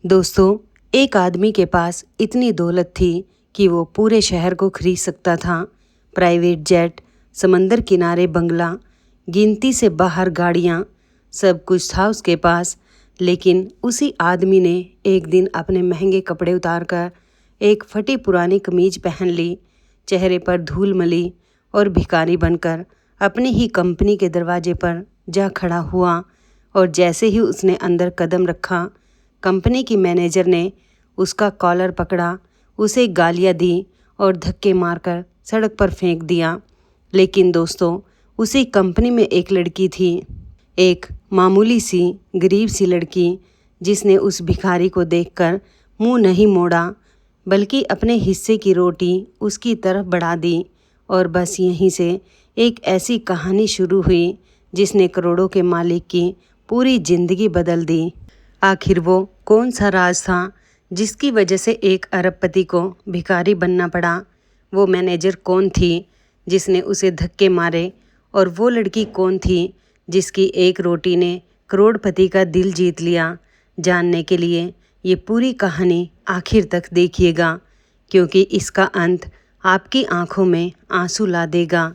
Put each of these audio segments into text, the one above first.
दोस्तों, एक आदमी के पास इतनी दौलत थी कि वो पूरे शहर को खरीद सकता था। प्राइवेट जेट, समंदर किनारे बंगला, गिनती से बाहर गाड़ियाँ, सब कुछ था उसके पास। लेकिन उसी आदमी ने एक दिन अपने महंगे कपड़े उतारकर एक फटी पुरानी कमीज पहन ली, चेहरे पर धूल मली और भिखारी बनकर अपनी ही कंपनी के दरवाजे पर जा खड़ा हुआ। और जैसे ही उसने अंदर कदम रखा, कंपनी की मैनेजर ने उसका कॉलर पकड़ा, उसे गालियाँ दी और धक्के मारकर सड़क पर फेंक दिया। लेकिन दोस्तों, उसी कंपनी में एक लड़की थी, एक मामूली सी गरीब सी लड़की, जिसने उस भिखारी को देखकर मुंह नहीं मोड़ा, बल्कि अपने हिस्से की रोटी उसकी तरफ बढ़ा दी। और बस यहीं से एक ऐसी कहानी शुरू हुई जिसने करोड़ों के मालिक की पूरी ज़िंदगी बदल दी। आखिर वो कौन सा राज था जिसकी वजह से एक अरबपति को भिखारी बनना पड़ा? वो मैनेजर कौन थी जिसने उसे धक्के मारे? और वो लड़की कौन थी जिसकी एक रोटी ने करोड़पति का दिल जीत लिया? जानने के लिए ये पूरी कहानी आखिर तक देखिएगा, क्योंकि इसका अंत आपकी आंखों में आंसू ला देगा।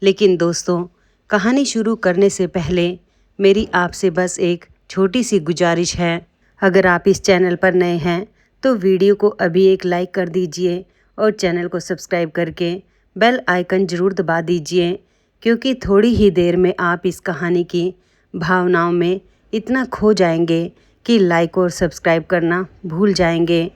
लेकिन दोस्तों, कहानी शुरू करने से पहले मेरी आपसे बस एक छोटी सी गुजारिश है। अगर आप इस चैनल पर नए हैं तो वीडियो को अभी एक लाइक कर दीजिए और चैनल को सब्सक्राइब करके बेल आइकन ज़रूर दबा दीजिए, क्योंकि थोड़ी ही देर में आप इस कहानी की भावनाओं में इतना खो जाएंगे कि लाइक और सब्सक्राइब करना भूल जाएंगे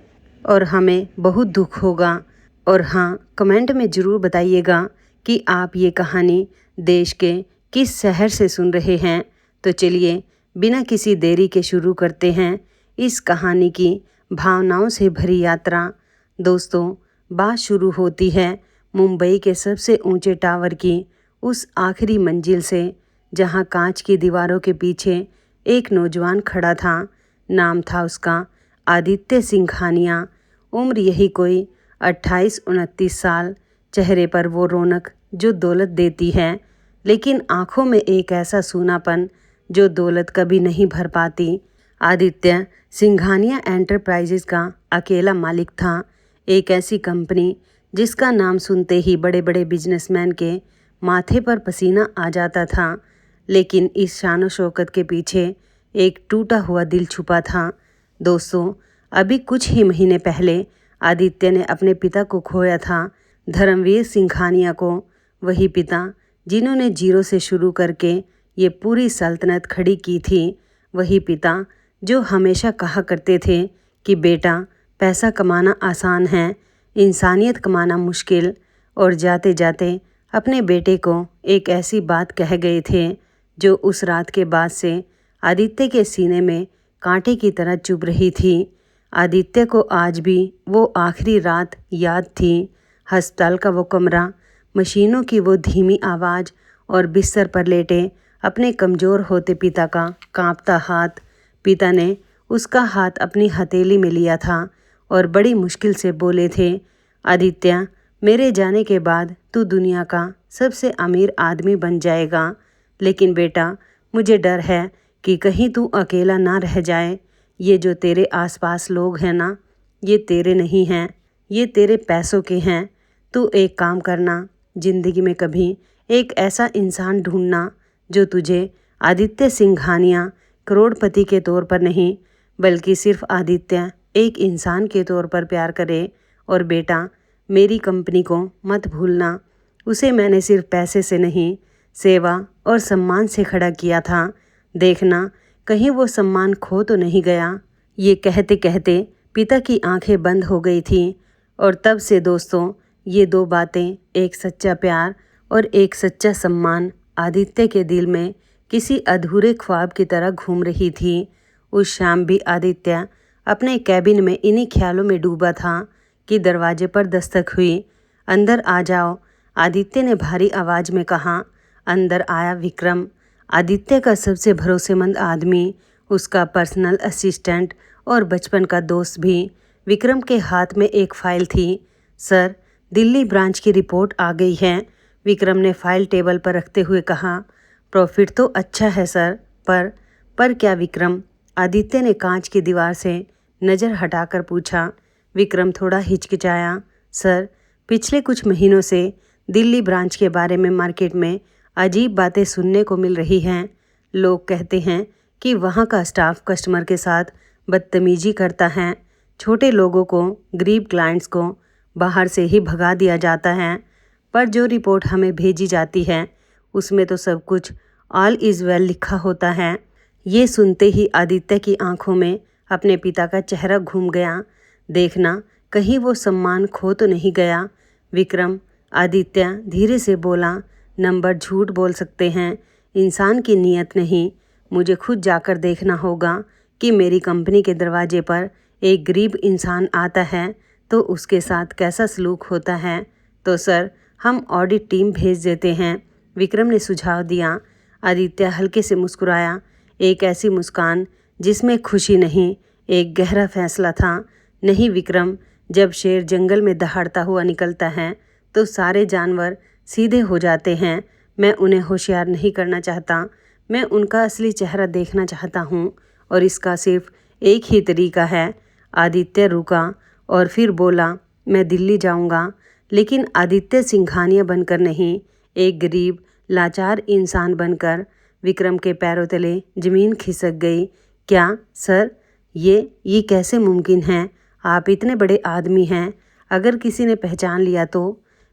और हमें बहुत दुख होगा। और हाँ, कमेंट में ज़रूर बताइएगा कि आप ये कहानी देश के किस शहर से सुन रहे हैं। तो चलिए, बिना किसी देरी के शुरू करते हैं इस कहानी की भावनाओं से भरी यात्रा। दोस्तों, बात शुरू होती है मुंबई के सबसे ऊंचे टावर की उस आखिरी मंजिल से, जहां कांच की दीवारों के पीछे एक नौजवान खड़ा था। नाम था उसका आदित्य सिंघानिया। उम्र यही कोई 28-29 साल। चेहरे पर वो रौनक जो दौलत देती है, लेकिन आंखों में एक ऐसा सूनापन जो दौलत कभी नहीं भर पाती। आदित्य सिंघानिया एंटरप्राइजेज का अकेला मालिक था। एक ऐसी कंपनी जिसका नाम सुनते ही बड़े बड़े बिजनेसमैन के माथे पर पसीना आ जाता था। लेकिन इस शान शौकत के पीछे एक टूटा हुआ दिल छुपा था। दोस्तों, अभी कुछ ही महीने पहले आदित्य ने अपने पिता को खोया था, धर्मवीर सिंघानिया को। वही पिता जिन्होंने जीरो से शुरू करके ये पूरी सल्तनत खड़ी की थी। वही पिता जो हमेशा कहा करते थे कि बेटा, पैसा कमाना आसान है, इंसानियत कमाना मुश्किल। और जाते जाते अपने बेटे को एक ऐसी बात कह गए थे जो उस रात के बाद से आदित्य के सीने में कांटे की तरह चुभ रही थी। आदित्य को आज भी वो आखिरी रात याद थी। अस्पताल का वो कमरा, मशीनों की वो धीमी आवाज़ और बिस्तर पर लेटे अपने कमज़ोर होते पिता का कांपता हाथ। पिता ने उसका हाथ अपनी हथेली में लिया था और बड़ी मुश्किल से बोले थे, आदित्य, मेरे जाने के बाद तू दुनिया का सबसे अमीर आदमी बन जाएगा। लेकिन बेटा, मुझे डर है कि कहीं तू अकेला ना रह जाए। ये जो तेरे आसपास लोग हैं ना, ये तेरे नहीं हैं, ये तेरे पैसों के हैं। तू एक काम करना, ज़िंदगी में कभी एक ऐसा इंसान ढूंढना जो तुझे आदित्य सिंघानिया करोड़पति के तौर पर नहीं, बल्कि सिर्फ आदित्य एक इंसान के तौर पर प्यार करे। और बेटा, मेरी कंपनी को मत भूलना। उसे मैंने सिर्फ पैसे से नहीं, सेवा और सम्मान से खड़ा किया था। देखना, कहीं वो सम्मान खो तो नहीं गया। ये कहते कहते पिता की आंखें बंद हो गई थी। और तब से दोस्तों, ये दो बातें, एक सच्चा प्यार और एक सच्चा सम्मान, आदित्य के दिल में किसी अधूरे ख्वाब की तरह घूम रही थी। उस शाम भी आदित्य अपने कैबिन में इन्हीं ख्यालों में डूबा था कि दरवाजे पर दस्तक हुई। अंदर आ जाओ, आदित्य ने भारी आवाज़ में कहा। अंदर आया विक्रम, आदित्य का सबसे भरोसेमंद आदमी, उसका पर्सनल असिस्टेंट और बचपन का दोस्त भी। विक्रम के हाथ में एक फ़ाइल थी। सर, दिल्ली ब्रांच की रिपोर्ट आ गई है, विक्रम ने फाइल टेबल पर रखते हुए कहा। प्रॉफिट तो अच्छा है सर, पर क्या विक्रम? आदित्य ने कांच की दीवार से नज़र हटाकर पूछा। विक्रम थोड़ा हिचकिचाया। सर, पिछले कुछ महीनों से दिल्ली ब्रांच के बारे में मार्केट में अजीब बातें सुनने को मिल रही हैं। लोग कहते हैं कि वहाँ का स्टाफ कस्टमर के साथ बदतमीजी करता है। छोटे लोगों को, गरीब क्लाइंट्स को बाहर से ही भगा दिया जाता है। पर जो रिपोर्ट हमें भेजी जाती है उसमें तो सब कुछ ऑल इज़ वेल लिखा होता है। ये सुनते ही आदित्य की आंखों में अपने पिता का चेहरा घूम गया। देखना कहीं वो सम्मान खो तो नहीं गया। विक्रम, आदित्य धीरे से बोला, नंबर झूठ बोल सकते हैं, इंसान की नीयत नहीं। मुझे खुद जाकर देखना होगा कि मेरी कंपनी के दरवाजे पर एक गरीब इंसान आता है तो उसके साथ कैसा सलूक होता है। तो सर, हम ऑडिट टीम भेज देते हैं, विक्रम ने सुझाव दिया। आदित्य हल्के से मुस्कुराया, एक ऐसी मुस्कान जिसमें खुशी नहीं, एक गहरा फैसला था। नहीं विक्रम, जब शेर जंगल में दहाड़ता हुआ निकलता है तो सारे जानवर सीधे हो जाते हैं। मैं उन्हें होशियार नहीं करना चाहता, मैं उनका असली चेहरा देखना चाहता हूँ और इसका सिर्फ एक ही तरीका है। आदित्य रुका और फिर बोला, मैं दिल्ली जाऊँगा, लेकिन आदित्य सिंघानिया बनकर नहीं, एक गरीब लाचार इंसान बनकर। विक्रम के पैरों तले ज़मीन खिसक गई। क्या सर, ये कैसे मुमकिन है? आप इतने बड़े आदमी हैं, अगर किसी ने पहचान लिया तो?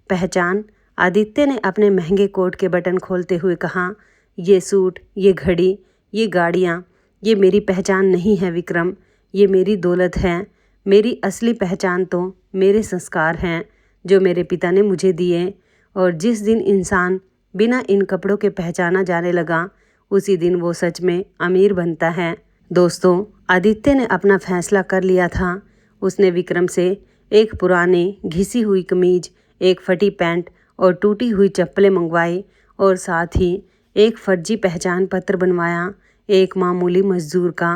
पहचान? आदित्य ने अपने महंगे कोट के बटन खोलते हुए कहा, ये सूट, ये घड़ी, ये गाड़ियाँ, ये मेरी पहचान नहीं है विक्रम, ये मेरी दौलत है। मेरी असली पहचान तो मेरे संस्कार हैं जो मेरे पिता ने मुझे दिए। और जिस दिन इंसान बिना इन कपड़ों के पहचाना जाने लगा, उसी दिन वो सच में अमीर बनता है। दोस्तों, आदित्य ने अपना फैसला कर लिया था। उसने विक्रम से एक पुरानी घिसी हुई कमीज, एक फटी पैंट और टूटी हुई चप्पलें मंगवाई और साथ ही एक फर्जी पहचान पत्र बनवाया। एक मामूली मजदूर का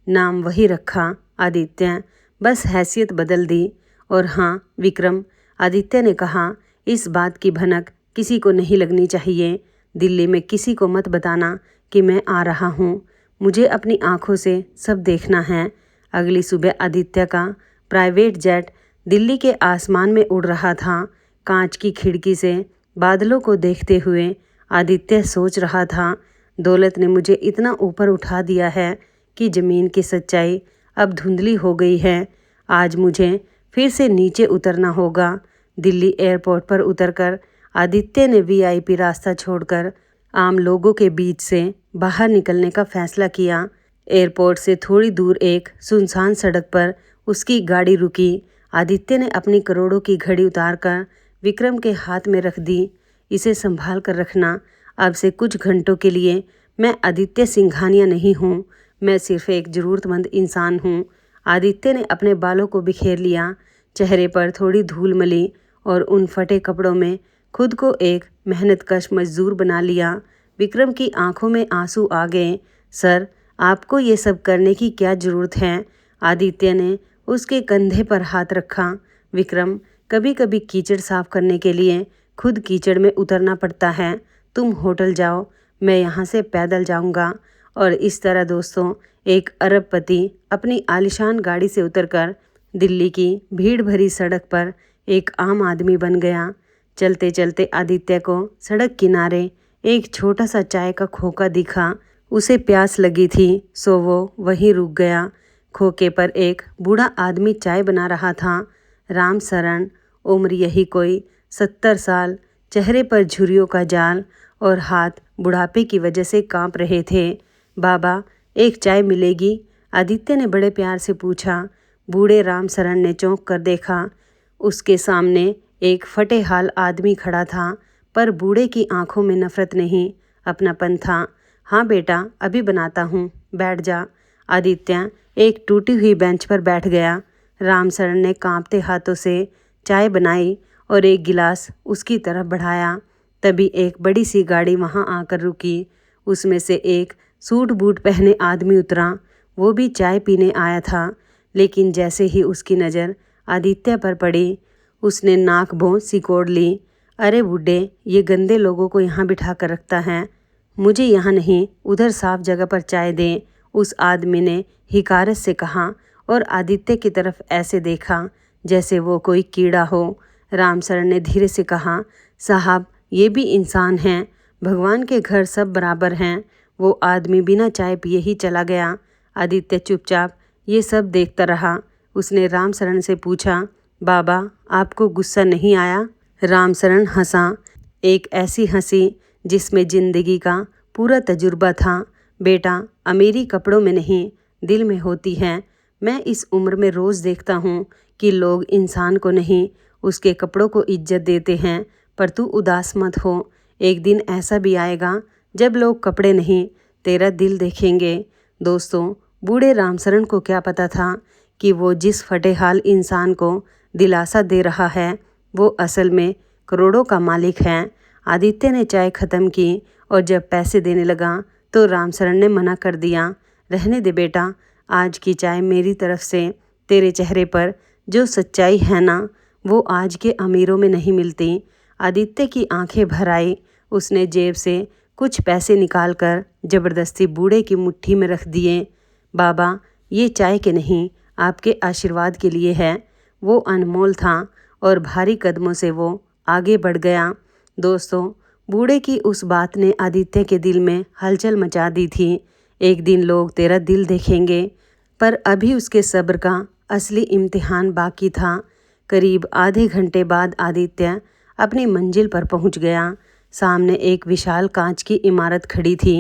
नाम वही रखा, आदित्य, बस हैसियत बदल दी। और हाँ विक्रम, आदित्य ने कहा, इस बात की भनक किसी को नहीं लगनी चाहिए। दिल्ली में किसी को मत बताना कि मैं आ रहा हूँ। मुझे अपनी आँखों से सब देखना है। अगली सुबह आदित्य का प्राइवेट जेट दिल्ली के आसमान में उड़ रहा था। कांच की खिड़की से बादलों को देखते हुए आदित्य सोच रहा था, दौलत ने मुझे इतना ऊपर उठा दिया है कि ज़मीन की सच्चाई अब धुंधली हो गई है। आज मुझे फिर से नीचे उतरना होगा। दिल्ली एयरपोर्ट पर उतरकर आदित्य ने वीआईपी रास्ता छोड़कर आम लोगों के बीच से बाहर निकलने का फैसला किया। एयरपोर्ट से थोड़ी दूर एक सुनसान सड़क पर उसकी गाड़ी रुकी। आदित्य ने अपनी करोड़ों की घड़ी उतारकर विक्रम के हाथ में रख दी। इसे संभाल कर रखना, अब से कुछ घंटों के लिए मैं आदित्य सिंघानिया नहीं हूँ, मैं सिर्फ एक ज़रूरतमंद इंसान हूँ। आदित्य ने अपने बालों को बिखेर लिया, चेहरे पर थोड़ी धूल मली और उन फटे कपड़ों में खुद को एक मेहनतकश मजदूर बना लिया। विक्रम की आंखों में आंसू आ गए। सर, आपको ये सब करने की क्या ज़रूरत है? आदित्य ने उसके कंधे पर हाथ रखा। विक्रम, कभी कभी कीचड़ साफ करने के लिए खुद कीचड़ में उतरना पड़ता है। तुम होटल जाओ, मैं यहाँ से पैदल जाऊँगा। और इस तरह दोस्तों, एक अरबपति अपनी आलीशान गाड़ी से उतरकर दिल्ली की भीड़ भरी सड़क पर एक आम आदमी बन गया। चलते चलते आदित्य को सड़क किनारे एक छोटा सा चाय का खोखा दिखा। उसे प्यास लगी थी, सो वो वहीं रुक गया। खोखे पर एक बूढ़ा आदमी चाय बना रहा था। राम शरण, उम्र यही कोई 70 साल, चेहरे पर झुर्रियों का जाल और हाथ बुढ़ापे की वजह से कांप रहे थे। बाबा, एक चाय मिलेगी? आदित्य ने बड़े प्यार से पूछा। बूढ़े राम शरण ने चौंक कर देखा। उसके सामने एक फटे हाल आदमी खड़ा था, पर बूढ़े की आंखों में नफरत नहीं, अपनापन था। हाँ बेटा, अभी बनाता हूँ, बैठ जा। आदित्य एक टूटी हुई बेंच पर बैठ गया। राम शरण ने कांपते हाथों से चाय बनाई और एक गिलास उसकी तरफ बढ़ाया। तभी एक बड़ी सी गाड़ी वहाँ आकर रुकी। उसमें से एक सूट बूट पहने आदमी उतरा। वो भी चाय पीने आया था, लेकिन जैसे ही उसकी नज़र आदित्य पर पड़ी, उसने नाक भौं सिकोड़ ली। अरे बूढ़े, ये गंदे लोगों को यहाँ बिठा कर रखता है, मुझे यहाँ नहीं, उधर साफ जगह पर चाय दें, उस आदमी ने हिकारत से कहा और आदित्य की तरफ ऐसे देखा जैसे वो कोई कीड़ा हो। रामशरण ने धीरे से कहा, साहब ये भी इंसान हैं, भगवान के घर सब बराबर हैं। वो आदमी बिना चाय पिए ही चला गया। आदित्य चुपचाप ये सब देखता रहा। उसने रामशरण से पूछा, बाबा आपको गुस्सा नहीं आया? रामशरण हंसा, एक ऐसी हंसी जिसमें जिंदगी का पूरा तजुर्बा था। बेटा, अमीरी कपड़ों में नहीं दिल में होती है। मैं इस उम्र में रोज़ देखता हूँ कि लोग इंसान को नहीं उसके कपड़ों को इज्जत देते हैं। पर तू उदास मत हो, एक दिन ऐसा भी आएगा जब लोग कपड़े नहीं तेरा दिल देखेंगे। दोस्तों, बूढ़े रामशरण को क्या पता था कि वो जिस फटेहाल इंसान को दिलासा दे रहा है वो असल में करोड़ों का मालिक है। आदित्य ने चाय ख़त्म की और जब पैसे देने लगा तो रामशरण ने मना कर दिया। रहने दे बेटा, आज की चाय मेरी तरफ से। तेरे चेहरे पर जो सच्चाई है ना, वो आज के अमीरों में नहीं मिलती। आदित्य की आंखें भर आई। उसने जेब से कुछ पैसे निकालकर ज़बरदस्ती बूढ़े की मुट्ठी में रख दिए। बाबा, ये चाय के नहीं, आपके आशीर्वाद के लिए है। वो अनमोल था और भारी कदमों से वो आगे बढ़ गया। दोस्तों, बूढ़े की उस बात ने आदित्य के दिल में हलचल मचा दी थी। एक दिन लोग तेरा दिल देखेंगे, पर अभी उसके सब्र का असली इम्तिहान बाकी था। करीब आधे घंटे बाद आदित्य अपनी मंजिल पर पहुंच गया। सामने एक विशाल कांच की इमारत खड़ी थी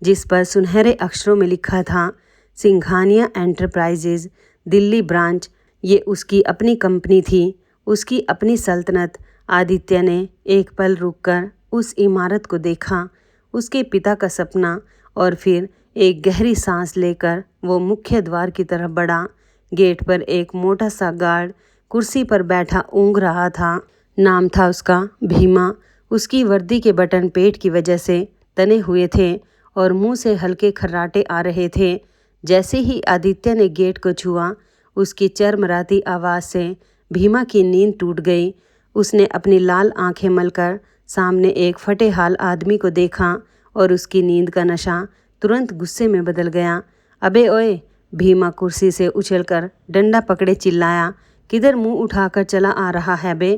जिस पर सुनहरे अक्षरों में लिखा था, सिंघानिया एंटरप्राइजेज दिल्ली ब्रांच। ये उसकी अपनी कंपनी थी, उसकी अपनी सल्तनत। आदित्य ने एक पल रुककर उस इमारत को देखा, उसके पिता का सपना, और फिर एक गहरी सांस लेकर वो मुख्य द्वार की तरफ बढ़ा। गेट पर एक मोटा सा गार्ड कुर्सी पर बैठा ऊँघ रहा था। नाम था उसका भीमा। उसकी वर्दी के बटन पेट की वजह से तने हुए थे और मुंह से हल्के खर्राटे आ रहे थे। जैसे ही आदित्य ने गेट को छुआ, उसकी चरमराती आवाज़ से भीमा की नींद टूट गई। उसने अपनी लाल आंखें मलकर सामने एक फटेहाल आदमी को देखा और उसकी नींद का नशा तुरंत गुस्से में बदल गया। अबे ओए! भीमा कुर्सी से उछलकर डंडा पकड़े चिल्लाया, किधर मुंह उठाकर चला आ रहा है बे?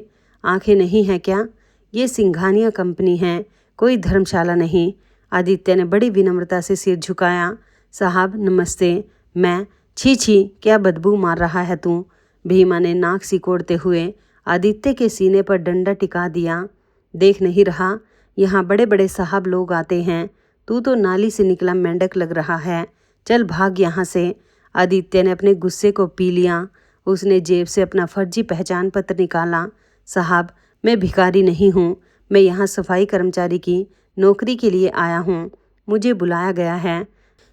आंखें नहीं हैं क्या? ये सिंघानिया कंपनी है, कोई धर्मशाला नहीं। आदित्य ने बड़ी विनम्रता से सिर झुकाया। साहब नमस्ते। मैं? छी छी, क्या बदबू मार रहा है तू? भीमा ने नाक सिकोड़ते हुए आदित्य के सीने पर डंडा टिका दिया। देख नहीं रहा, यहाँ बड़े बड़े साहब लोग आते हैं, तू तो नाली से निकला मेंढक लग रहा है। चल भाग यहाँ से। आदित्य ने अपने गुस्से को पी लिया। उसने जेब से अपना फर्जी पहचान पत्र निकाला। साहब, मैं भिखारी नहीं हूँ, मैं यहाँ सफाई कर्मचारी की नौकरी के लिए आया हूँ, मुझे बुलाया गया है।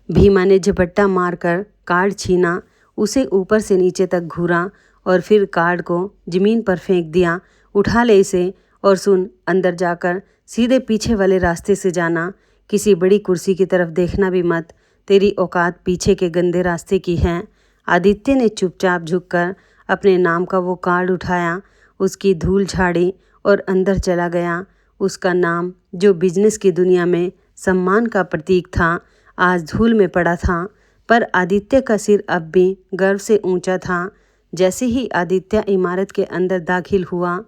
भीमा ने झपट्टा मारकर कार्ड छीना, उसे ऊपर से नीचे तक घूरा और फिर कार्ड को ज़मीन पर फेंक दिया। उठा ले इसे और सुन, अंदर जाकर सीधे पीछे वाले रास्ते से जाना, किसी बड़ी कुर्सी की तरफ देखना भी मत, तेरी औकात पीछे के गंदे रास्ते की है। आदित्य ने चुपचाप झुककर अपने नाम का वो कार्ड उठाया, उसकी धूल झाड़ी और अंदर चला गया। उसका नाम, जो बिजनेस की दुनिया में सम्मान का प्रतीक था, आज धूल में पड़ा था। पर आदित्य का सिर अब भी गर्व से ऊंचा था। जैसे ही आदित्य इमारत के अंदर दाखिल हुआ,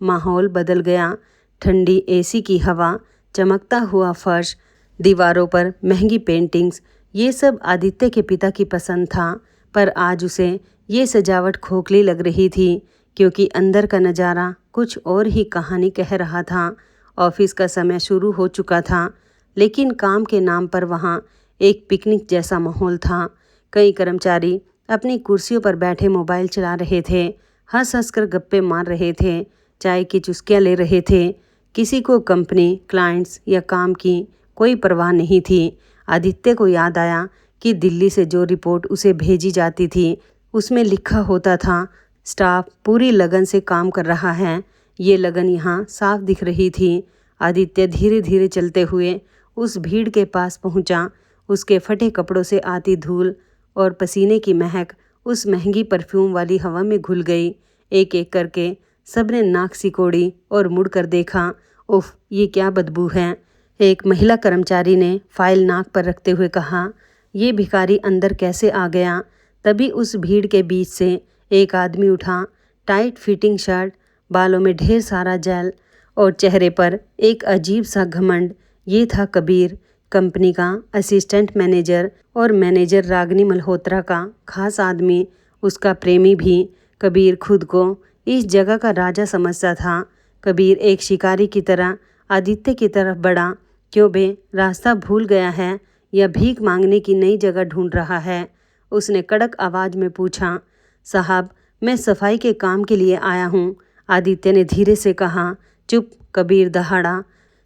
माहौल बदल गया। ठंडी एसी की हवा, चमकता हुआ फर्श, दीवारों पर महंगी पेंटिंग्स, ये सब आदित्य के पिता की पसंद था। पर आज उसे ये सजावट खोखली लग रही थी क्योंकि अंदर का नज़ारा कुछ और ही कहानी कह रहा था। ऑफिस का समय शुरू हो चुका था, लेकिन काम के नाम पर वहाँ एक पिकनिक जैसा माहौल था। कई कर्मचारी अपनी कुर्सियों पर बैठे मोबाइल चला रहे थे, हंस हंस कर गप्पे मार रहे थे, चाय की चुस्कियाँ ले रहे थे। किसी को कंपनी, क्लाइंट्स या काम की कोई परवाह नहीं थी। आदित्य को याद आया कि दिल्ली से जो रिपोर्ट उसे भेजी जाती थी उसमें लिखा होता था, स्टाफ पूरी लगन से काम कर रहा है। ये लगन यहाँ साफ दिख रही थी। आदित्य धीरे धीरे चलते हुए उस भीड़ के पास पहुँचा। उसके फटे कपड़ों से आती धूल और पसीने की महक उस महंगी परफ्यूम वाली हवा में घुल गई। एक एक करके सबने नाक सिकोड़ी और मुड़कर देखा। उफ, ये क्या बदबू है? एक महिला कर्मचारी ने फाइल नाक पर रखते हुए कहा। ये भिखारी अंदर कैसे आ गया? तभी उस भीड़ के बीच से एक आदमी उठा, टाइट फिटिंग शर्ट, बालों में ढेर सारा जेल और चेहरे पर एक अजीब सा घमंड। ये था कबीर, कंपनी का असिस्टेंट मैनेजर और मैनेजर रागिनी मल्होत्रा का खास आदमी, उसका प्रेमी भी। कबीर खुद को इस जगह का राजा समझता था। कबीर एक शिकारी की तरह आदित्य की तरफ बढ़ा। क्यों बे, रास्ता भूल गया है या भीख मांगने की नई जगह ढूंढ रहा है? उसने कड़क आवाज में पूछा। साहब, मैं सफाई के काम के लिए आया हूँ, आदित्य ने धीरे से कहा। चुप, कबीर दहाड़ा।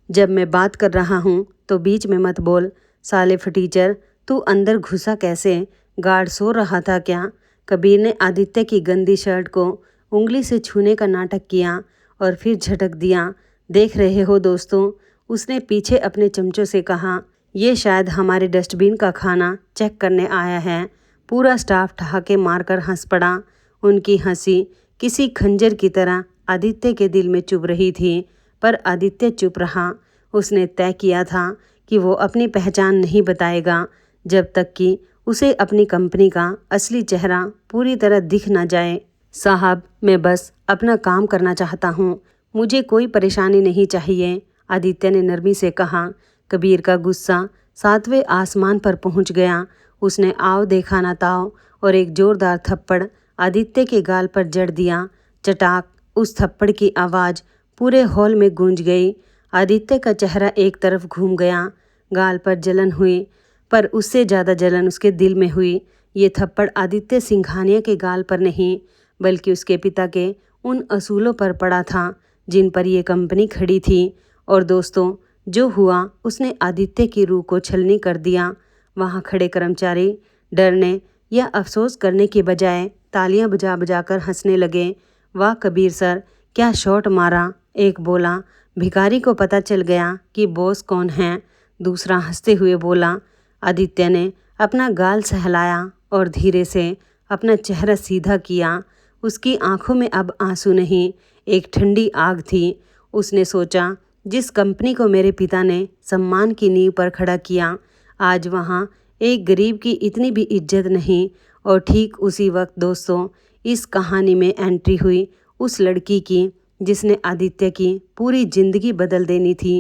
जब मैं बात कर रहा हूँ तो बीच में मत बोल। साले फटीचर, तू अंदर घुसा कैसे? गार्ड सो रहा था क्या? कबीर ने आदित्य की गंदी शर्ट को उंगली से छूने का नाटक किया और फिर झटक दिया। देख रहे हो दोस्तों, उसने पीछे अपने चमचों से कहा, ये शायद हमारे डस्टबिन का खाना चेक करने आया है। पूरा स्टाफ ठहाके मारकर हंस पड़ा। उनकी हंसी किसी खंजर की तरह आदित्य के दिल में चुभ रही थी, पर आदित्य चुप रहा। उसने तय किया था कि वो अपनी पहचान नहीं बताएगा जब तक कि उसे अपनी कंपनी का असली चेहरा पूरी तरह दिख न जाए। साहब, मैं बस अपना काम करना चाहता हूँ, मुझे कोई परेशानी नहीं चाहिए, आदित्य ने नरमी से कहा। कबीर का गुस्सा सातवें आसमान पर पहुँच गया। उसने आओ देखा ना ताओ और एक जोरदार थप्पड़ आदित्य के गाल पर जड़ दिया। चटाक, उस थप्पड़ की आवाज़ पूरे हॉल में गूंज गई। आदित्य का चेहरा एक तरफ घूम गया। गाल पर जलन हुई, पर उससे ज़्यादा जलन उसके दिल में हुई। ये थप्पड़ आदित्य सिंघानिया के गाल पर नहीं, बल्कि उसके पिता के उन असूलों पर पड़ा था जिन पर यह कंपनी खड़ी थी। और दोस्तों, जो हुआ उसने आदित्य की रूह को छलनी कर दिया। वहाँ खड़े कर्मचारी डरने या अफसोस करने की बजाय तालियां बजा बजाकर हंसने लगे। वाह कबीर सर, क्या शॉट मारा, एक बोला। भिखारी को पता चल गया कि बॉस कौन है, दूसरा हंसते हुए बोला। आदित्य ने अपना गाल सहलाया और धीरे से अपना चेहरा सीधा किया। उसकी आंखों में अब आंसू नहीं, एक ठंडी आग थी। उसने सोचा, जिस कंपनी को मेरे पिता ने सम्मान की नींव पर खड़ा किया, आज वहाँ एक गरीब की इतनी भी इज्जत नहीं। और ठीक उसी वक्त दोस्तों, इस कहानी में एंट्री हुई उस लड़की की जिसने आदित्य की पूरी जिंदगी बदल देनी थी।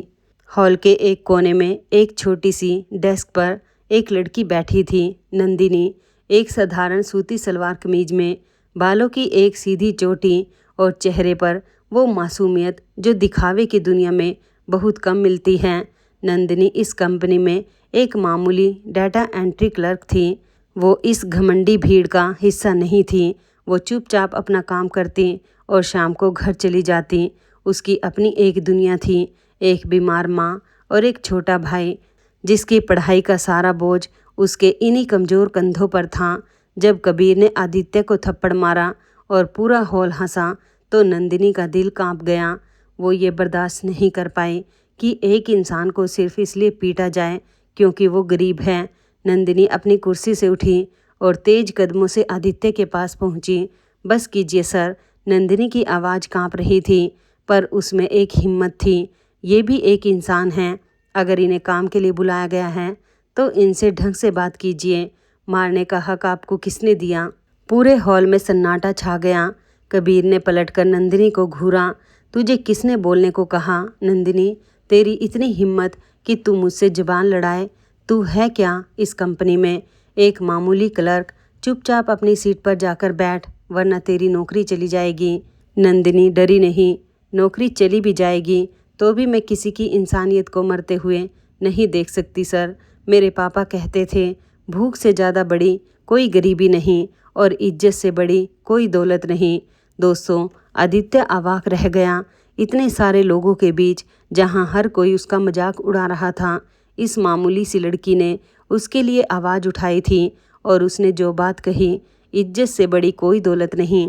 हॉल के एक कोने में एक छोटी सी डेस्क पर एक लड़की बैठी थी, नंदिनी। एक साधारण सूती सलवार कमीज में, बालों की एक सीधी चोटी और चेहरे पर वो मासूमियत जो दिखावे की दुनिया में बहुत कम मिलती है। नंदिनी इस कंपनी में एक मामूली डाटा एंट्री क्लर्क थी। वो इस घमंडी भीड़ का हिस्सा नहीं थी। वो चुपचाप अपना काम करती और शाम को घर चली जाती। उसकी अपनी एक दुनिया थी, एक बीमार माँ और एक छोटा भाई जिसकी पढ़ाई का सारा बोझ उसके इन्हीं कमज़ोर कंधों पर था। जब कबीर ने आदित्य को थप्पड़ मारा और पूरा हॉल हंसा तो नंदिनी का दिल कांप गया। वो ये बर्दाश्त नहीं कर पाई कि एक इंसान को सिर्फ इसलिए पीटा जाए क्योंकि वो गरीब है। नंदिनी अपनी कुर्सी से उठी और तेज कदमों से आदित्य के पास पहुंची। बस कीजिए सर, नंदिनी की आवाज़ कांप रही थी, पर उसमें एक हिम्मत थी। ये भी एक इंसान है, अगर इन्हें काम के लिए बुलाया गया है तो इनसे ढंग से बात कीजिए। मारने का हक आपको किसने दिया? पूरे हॉल में सन्नाटा छा गया। कबीर ने पलटकर नंदिनी को घूरा। तुझे किसने बोलने को कहा? नंदिनी, तेरी इतनी हिम्मत कि तू मुझसे जुबान लड़ाए? तू है क्या इस कंपनी में? एक मामूली क्लर्क, चुपचाप अपनी सीट पर जाकर बैठ, वरना तेरी नौकरी चली जाएगी। नंदिनी डरी नहीं। नौकरी चली भी जाएगी तो भी मैं किसी की इंसानियत को मरते हुए नहीं देख सकती सर। मेरे पापा कहते थे, भूख से ज़्यादा बड़ी कोई गरीबी नहीं और इज्जत से बड़ी कोई दौलत नहीं। दोस्तों, आदित्य अवाक रह गया। इतने सारे लोगों के बीच जहां हर कोई उसका मजाक उड़ा रहा था, इस मामूली सी लड़की ने उसके लिए आवाज़ उठाई थी और उसने जो बात कही, इज्जत से बड़ी कोई दौलत नहीं,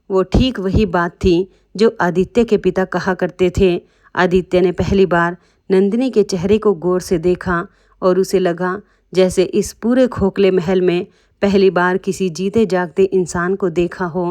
वो ठीक वही बात थी जो आदित्य के पिता कहा करते थे। आदित्य ने पहली बार नंदिनी के चेहरे को गौर से देखा और उसे लगा जैसे इस पूरे खोखले महल में पहली बार किसी जीते जागते इंसान को देखा हो।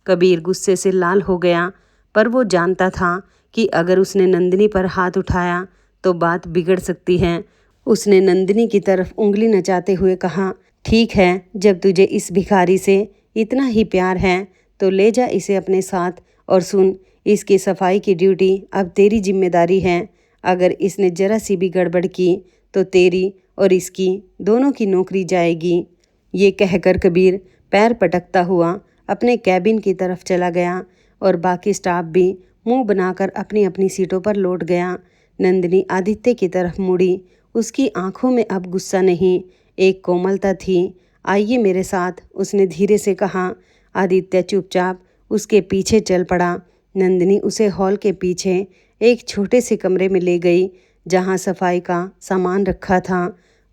कबीर गुस्से से लाल हो गया, पर वो जानता था कि अगर उसने नंदिनी पर हाथ उठाया तो बात बिगड़ सकती है। उसने नंदिनी की तरफ उंगली नचाते हुए कहा, ठीक है, जब तुझे इस भिखारी से इतना ही प्यार है तो ले जा इसे अपने साथ और सुन, इसकी सफाई की ड्यूटी अब तेरी जिम्मेदारी है। अगर इसने जरा सी भी गड़बड़ की तो तेरी और इसकी दोनों की नौकरी जाएगी। ये कहकर कबीर पैर पटकता हुआ अपने कैबिन की तरफ चला गया और बाकी स्टाफ भी मुंह बनाकर अपनी अपनी सीटों पर लौट गया। नंदिनी आदित्य की तरफ मुड़ी। उसकी आंखों में अब गुस्सा नहीं, एक कोमलता थी। आइए मेरे साथ, उसने धीरे से कहा। आदित्य चुपचाप उसके पीछे चल पड़ा। नंदिनी उसे हॉल के पीछे एक छोटे से कमरे में ले गई जहां सफाई का सामान रखा था।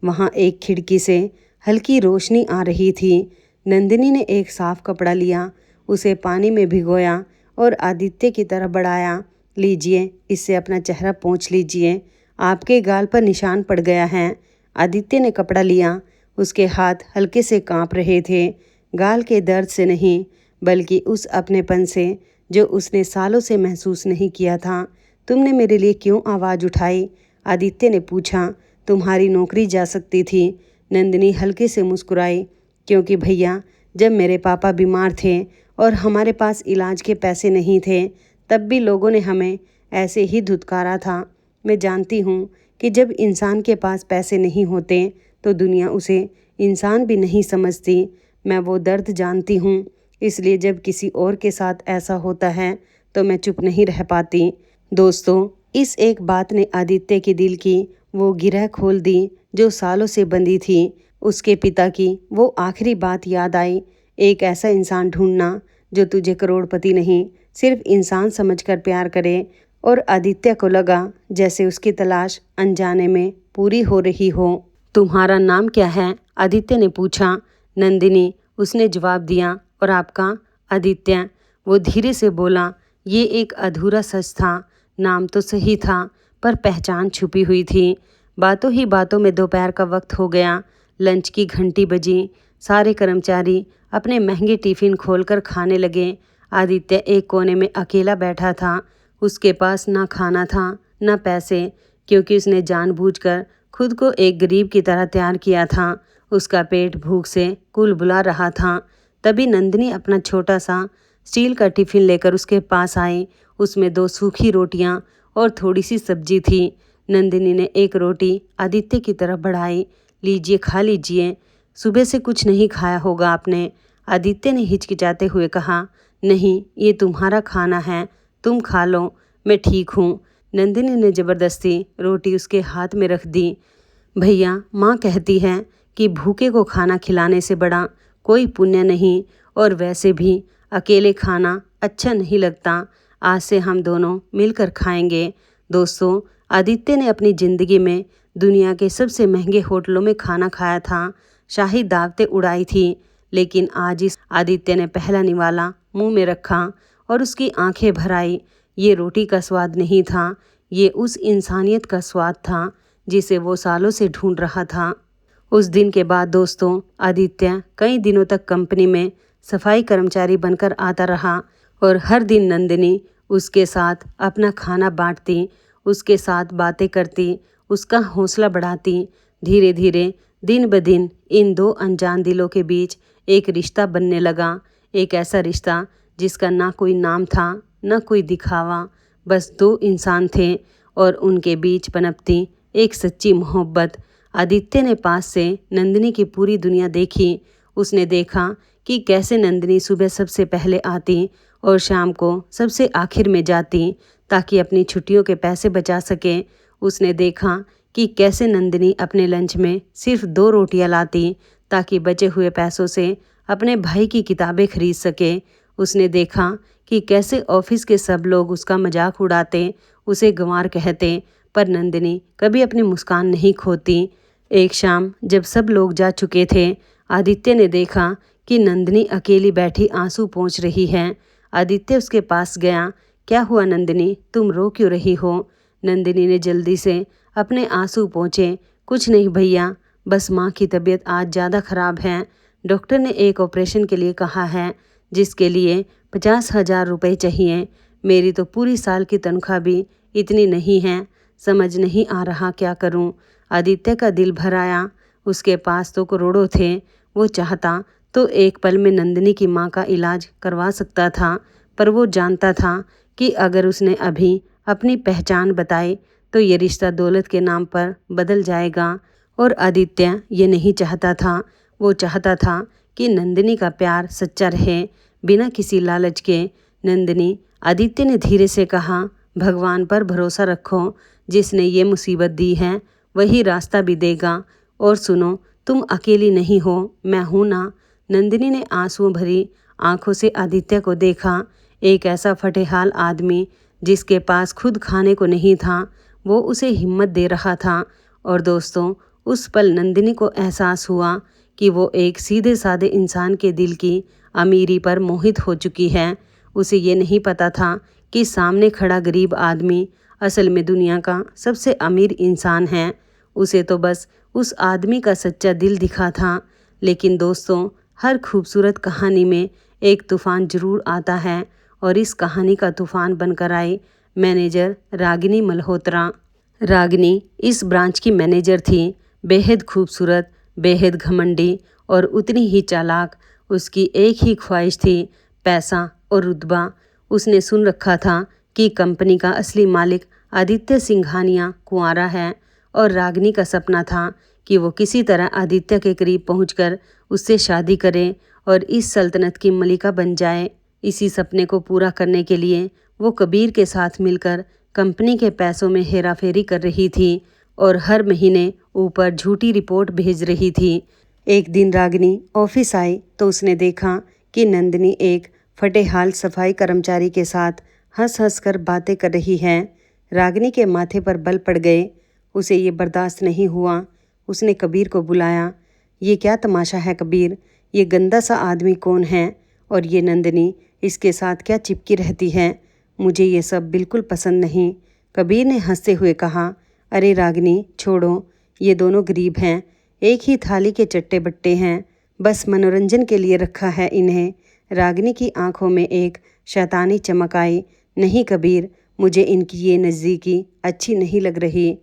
वहां एक खिड़की से हल्की रोशनी आ रही थी। नंदिनी ने एक साफ कपड़ा लिया, उसे पानी में भिगोया और आदित्य की तरफ बढ़ाया। लीजिए, इससे अपना चेहरा पोंछ लीजिए, आपके गाल पर निशान पड़ गया है। आदित्य ने कपड़ा लिया। उसके हाथ हल्के से कांप रहे थे, गाल के दर्द से नहीं बल्कि उस अपनेपन से जो उसने सालों से महसूस नहीं किया था। तुमने मेरे लिए क्यों आवाज़ उठाई? आदित्य ने पूछा। तुम्हारी नौकरी जा सकती थी। नंदिनी हल्के से मुस्कुराई। क्योंकि भैया, जब मेरे पापा बीमार थे और हमारे पास इलाज के पैसे नहीं थे तब भी लोगों ने हमें ऐसे ही धुतकारा था। मैं जानती हूँ कि जब इंसान के पास पैसे नहीं होते तो दुनिया उसे इंसान भी नहीं समझती। मैं वो दर्द जानती हूँ, इसलिए जब किसी और के साथ ऐसा होता है तो मैं चुप नहीं रह पाती। दोस्तों, इस एक बात ने आदित्य के दिल की वो गिरह खोल दी जो सालों से बंधी थी। उसके पिता की वो आखिरी बात याद आई, एक ऐसा इंसान ढूंढना जो तुझे करोड़पति नहीं सिर्फ इंसान समझकर प्यार करे। और आदित्य को लगा जैसे उसकी तलाश अनजाने में पूरी हो रही हो। तुम्हारा नाम क्या है? आदित्य ने पूछा। नंदिनी, उसने जवाब दिया। और आपका? आदित्य, वो धीरे से बोला। ये एक अधूरा सच था। नाम तो सही था पर पहचान छुपी हुई थी। बातों ही बातों में दोपहर का वक्त हो गया। लंच की घंटी बजी। सारे कर्मचारी अपने महंगे टिफ़िन खोलकर खाने लगे। आदित्य एक कोने में अकेला बैठा था। उसके पास ना खाना था ना पैसे, क्योंकि उसने जानबूझकर खुद को एक गरीब की तरह तैयार किया था। उसका पेट भूख से कुलबुला रहा था। तभी नंदिनी अपना छोटा सा स्टील का टिफ़िन लेकर उसके पास आई। उसमें 2 सूखी रोटियां और थोड़ी सी सब्जी थी। नंदिनी ने एक रोटी आदित्य की तरफ बढ़ाई। लीजिए, खा लीजिए, सुबह से कुछ नहीं खाया होगा आपने। आदित्य ने हिचकिचाते हुए कहा। नहीं, ये तुम्हारा खाना है, तुम खा लो, मैं ठीक हूँ। नंदिनी ने ज़बरदस्ती रोटी उसके हाथ में रख दी। भैया, माँ कहती है कि भूखे को खाना खिलाने से बड़ा कोई पुण्य नहीं, और वैसे भी अकेले खाना अच्छा नहीं लगता। आज से हम दोनों मिलकर खाएंगे। दोस्तों, आदित्य ने अपनी ज़िंदगी में दुनिया के सबसे महंगे होटलों में खाना खाया था, शाही दावतें उड़ाई थी, लेकिन आज इस आदित्य ने पहला निवाला मुंह में रखा और उसकी आंखें भर आई। ये रोटी का स्वाद नहीं था, ये उस इंसानियत का स्वाद था जिसे वो सालों से ढूंढ रहा था। उस दिन के बाद दोस्तों, आदित्य कई दिनों तक कंपनी में सफाई कर्मचारी बनकर आता रहा और हर दिन नंदिनी उसके साथ अपना खाना बांटती, उसके साथ बातें करती, उसका हौसला बढ़ाती। धीरे धीरे दिन ब दिन इन 2 अनजान दिलों के बीच एक रिश्ता बनने लगा। एक ऐसा रिश्ता जिसका ना कोई नाम था न कोई दिखावा, बस 2 इंसान थे और उनके बीच पनपती एक सच्ची मोहब्बत। आदित्य ने पास से नंदिनी की पूरी दुनिया देखी। उसने देखा कि कैसे नंदिनी सुबह सबसे पहले आती और शाम को सबसे आखिर में जाती ताकि अपनी छुट्टियों के पैसे बचा सके। उसने देखा कि कैसे नंदिनी अपने लंच में सिर्फ 2 रोटियां लाती ताकि बचे हुए पैसों से अपने भाई की किताबें खरीद सके। उसने देखा कि कैसे ऑफिस के सब लोग उसका मजाक उड़ाते, उसे गंवार कहते, पर नंदिनी कभी अपनी मुस्कान नहीं खोती। एक शाम जब सब लोग जा चुके थे, आदित्य ने देखा कि नंदिनी अकेली बैठी आंसू पोंछ रही है। आदित्य उसके पास गया। क्या हुआ नंदिनी, तुम रो क्यों रही हो? नंदिनी ने जल्दी से अपने आंसू पोंछे। कुछ नहीं भैया, बस माँ की तबीयत आज ज़्यादा ख़राब है। डॉक्टर ने एक ऑपरेशन के लिए कहा है जिसके लिए 50,000 रुपये चाहिए। मेरी तो पूरी साल की तनख्वाह भी इतनी नहीं है, समझ नहीं आ रहा क्या करूं। आदित्य का दिल भर आया। उसके पास तो करोड़ों थे, वो चाहता तो एक पल में नंदिनी की माँ का इलाज करवा सकता था, पर वो जानता था कि अगर उसने अभी अपनी पहचान बताई तो ये रिश्ता दौलत के नाम पर बदल जाएगा। और आदित्य ये नहीं चाहता था। वो चाहता था कि नंदिनी का प्यार सच्चा रहे, बिना किसी लालच के। नंदिनी, आदित्य ने धीरे से कहा, भगवान पर भरोसा रखो, जिसने ये मुसीबत दी है वही रास्ता भी देगा। और सुनो, तुम अकेली नहीं हो, मैं हूं ना। नंदिनी ने आंसुओं भरी आंखों से आदित्य को देखा, एक ऐसा फटेहाल आदमी जिसके पास खुद खाने को नहीं था, वो उसे हिम्मत दे रहा था। और दोस्तों, उस पल नंदिनी को एहसास हुआ कि वो एक सीधे साधे इंसान के दिल की अमीरी पर मोहित हो चुकी है। उसे ये नहीं पता था कि सामने खड़ा गरीब आदमी असल में दुनिया का सबसे अमीर इंसान है। उसे तो बस उस आदमी का सच्चा दिल दिखा था। लेकिन दोस्तों, हर खूबसूरत कहानी में एक तूफान जरूर आता है, और इस कहानी का तूफान बनकर आई मैनेजर रागिनी मल्होत्रा। रागिनी इस ब्रांच की मैनेजर थी, बेहद खूबसूरत, बेहद घमंडी और उतनी ही चालाक। उसकी एक ही ख्वाहिश थी, पैसा और रुतबा। उसने सुन रखा था कि कंपनी का असली मालिक आदित्य सिंघानिया कुंवारा है, और रागिनी का सपना था कि वो किसी तरह आदित्य के करीब पहुंचकर उससे शादी करे और इस सल्तनत की मलिका बन जाए। इसी सपने को पूरा करने के लिए वो कबीर के साथ मिलकर कंपनी के पैसों में हेराफेरी कर रही थी और हर महीने ऊपर झूठी रिपोर्ट भेज रही थी। एक दिन रागिनी ऑफिस आई तो उसने देखा कि नंदिनी एक फटेहाल सफाई कर्मचारी के साथ हंस हंस कर बातें कर रही है। रागिनी के माथे पर बल पड़ गए। उसे ये बर्दाश्त नहीं हुआ। उसने कबीर को बुलाया। ये क्या तमाशा है कबीर? ये गंदा सा आदमी कौन है? और ये नंदिनी इसके साथ क्या चिपकी रहती है? मुझे ये सब बिल्कुल पसंद नहीं। कबीर ने हंसते हुए कहा, अरे रागिनी, छोड़ो, ये दोनों गरीब हैं, एक ही थाली के चट्टे बट्टे हैं, बस मनोरंजन के लिए रखा है इन्हें। रागिनी की आंखों में एक शैतानी चमक आई। नहीं कबीर, मुझे इनकी ये नज़दीकी अच्छी नहीं लग रही,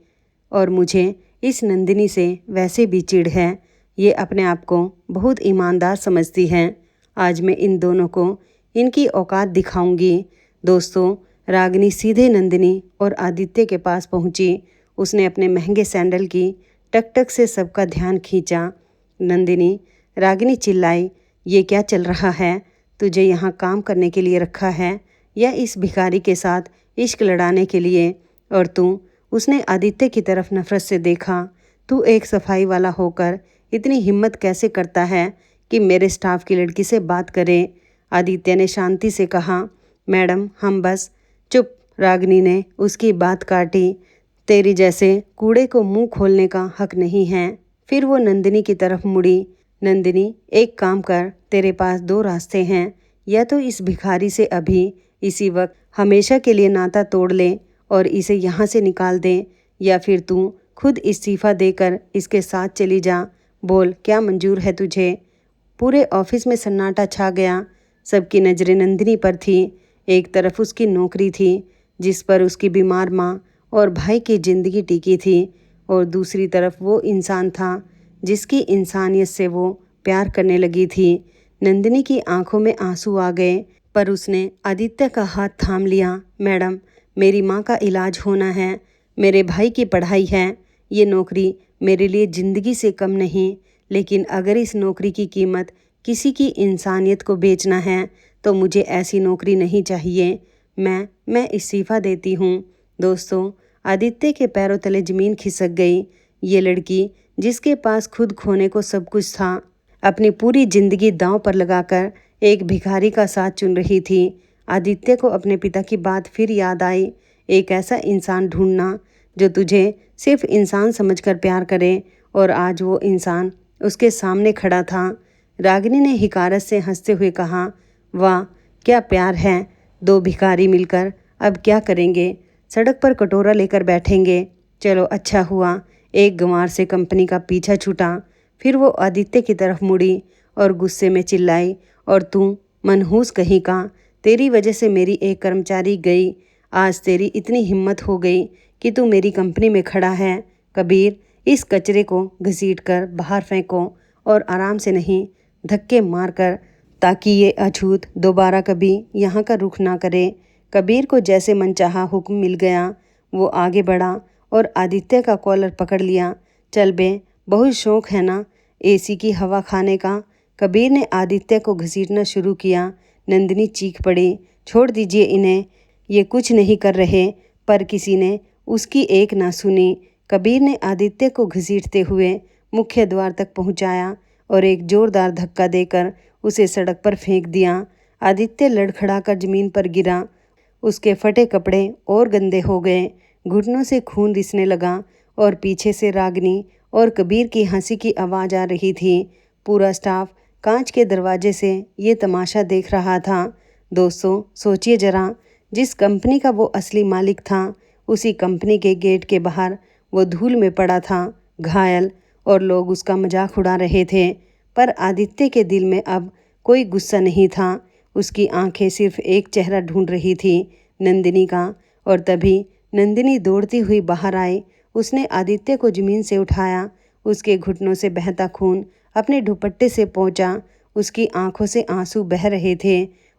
और मुझे इस नंदिनी से वैसे भी चिढ़ है। ये अपने आप को बहुत ईमानदार समझती हैं। आज मैं इन दोनों को इनकी औकात दिखाऊंगी। दोस्तों, रागिनी सीधे नंदिनी और आदित्य के पास पहुंची। उसने अपने महंगे सैंडल की टक टक से सबका ध्यान खींचा। नंदिनी, रागिनी चिल्लाई, ये क्या चल रहा है? तुझे यहाँ काम करने के लिए रखा है या इस भिखारी के साथ इश्क लड़ाने के लिए? और तू? उसने आदित्य की तरफ नफरत से देखा। तू एक सफाई वाला होकर इतनी हिम्मत कैसे करता है कि मेरे स्टाफ की लड़की से बात करे? आदित्य ने शांति से कहा, मैडम, हम बस। चुप, रागिनी ने उसकी बात काटी। तेरी जैसे कूड़े को मुंह खोलने का हक नहीं है। फिर वो नंदिनी की तरफ मुड़ी। नंदिनी, एक काम कर, तेरे पास दो रास्ते हैं, या तो इस भिखारी से अभी इसी वक्त हमेशा के लिए नाता तोड़ ले और इसे यहाँ से निकाल दे, या फिर तू खुद इस्तीफा देकर इसके साथ चली जा। बोल, क्या मंजूर है तुझे? पूरे ऑफिस में सन्नाटा छा गया। सबकी नज़रें नंदिनी पर थी। एक तरफ उसकी नौकरी थी जिस पर उसकी बीमार माँ और भाई की ज़िंदगी टिकी थी, और दूसरी तरफ वो इंसान था जिसकी इंसानियत से वो प्यार करने लगी थी। नंदिनी की आंखों में आंसू आ गए, पर उसने आदित्य का हाथ थाम लिया। मैडम, मेरी माँ का इलाज होना है, मेरे भाई की पढ़ाई है, ये नौकरी मेरे लिए ज़िंदगी से कम नहीं, लेकिन अगर इस नौकरी की कीमत किसी की इंसानियत को बेचना है तो मुझे ऐसी नौकरी नहीं चाहिए। मैं इस्तीफ़ा देती हूँ। दोस्तों, आदित्य के पैरों तले ज़मीन खिसक गई। ये लड़की जिसके पास खुद खोने को सब कुछ था, अपनी पूरी ज़िंदगी दांव पर लगाकर एक भिखारी का साथ चुन रही थी। आदित्य को अपने पिता की बात फिर याद आई, एक ऐसा इंसान ढूंढना जो तुझे सिर्फ इंसान समझकर प्यार करे, और आज वो इंसान उसके सामने खड़ा था। रागिनी ने हिकारत से हंसते हुए कहा, वाह, क्या प्यार है। दो भिखारी मिलकर अब क्या करेंगे? सड़क पर कटोरा लेकर बैठेंगे। चलो, अच्छा हुआ एक गंवार से कंपनी का पीछा छूटा। फिर वो आदित्य की तरफ मुड़ी और गुस्से में चिल्लाई, और तू मनहूस कहीं का, तेरी वजह से मेरी एक कर्मचारी गई। आज तेरी इतनी हिम्मत हो गई कि तू मेरी कंपनी में खड़ा है। कबीर, इस कचरे को घसीट कर बाहर फेंको और आराम से नहीं, धक्के मारकर, ताकि ये अछूत दोबारा कभी यहाँ का रुख ना करे। कबीर को जैसे मनचाहा हुक्म मिल गया। वो आगे बढ़ा और आदित्य का कॉलर पकड़ लिया। चल बे, बहुत शौक है ना एसी की हवा खाने का। कबीर ने आदित्य को घसीटना शुरू किया। नंदिनी चीख पड़ी, छोड़ दीजिए इन्हें, ये कुछ नहीं कर रहे। पर किसी ने उसकी एक ना सुनी। कबीर ने आदित्य को घसीटते हुए मुख्य द्वार तक पहुंचाया और एक जोरदार धक्का देकर उसे सड़क पर फेंक दिया। आदित्य लड़खड़ाकर जमीन पर गिरा। उसके फटे कपड़े और गंदे हो गए, घुटनों से खून रिसने लगा और पीछे से रागिनी और कबीर की हंसी की आवाज़ आ रही थी। पूरा स्टाफ कांच के दरवाजे से ये तमाशा देख रहा था। दोस्तों, सोचिए जरा, जिस कंपनी का वो असली मालिक था, उसी कंपनी के गेट के बाहर वो धूल में पड़ा था, घायल, और लोग उसका मजाक उड़ा रहे थे। पर आदित्य के दिल में अब कोई गुस्सा नहीं था। उसकी आंखें सिर्फ एक चेहरा ढूंढ रही थी, नंदिनी का। और तभी नंदिनी दौड़ती हुई बाहर आई। उसने आदित्य को ज़मीन से उठाया। उसके घुटनों से बहता खून अपने दुपट्टे से पहुंचा। उसकी आंखों से आंसू बह रहे थे।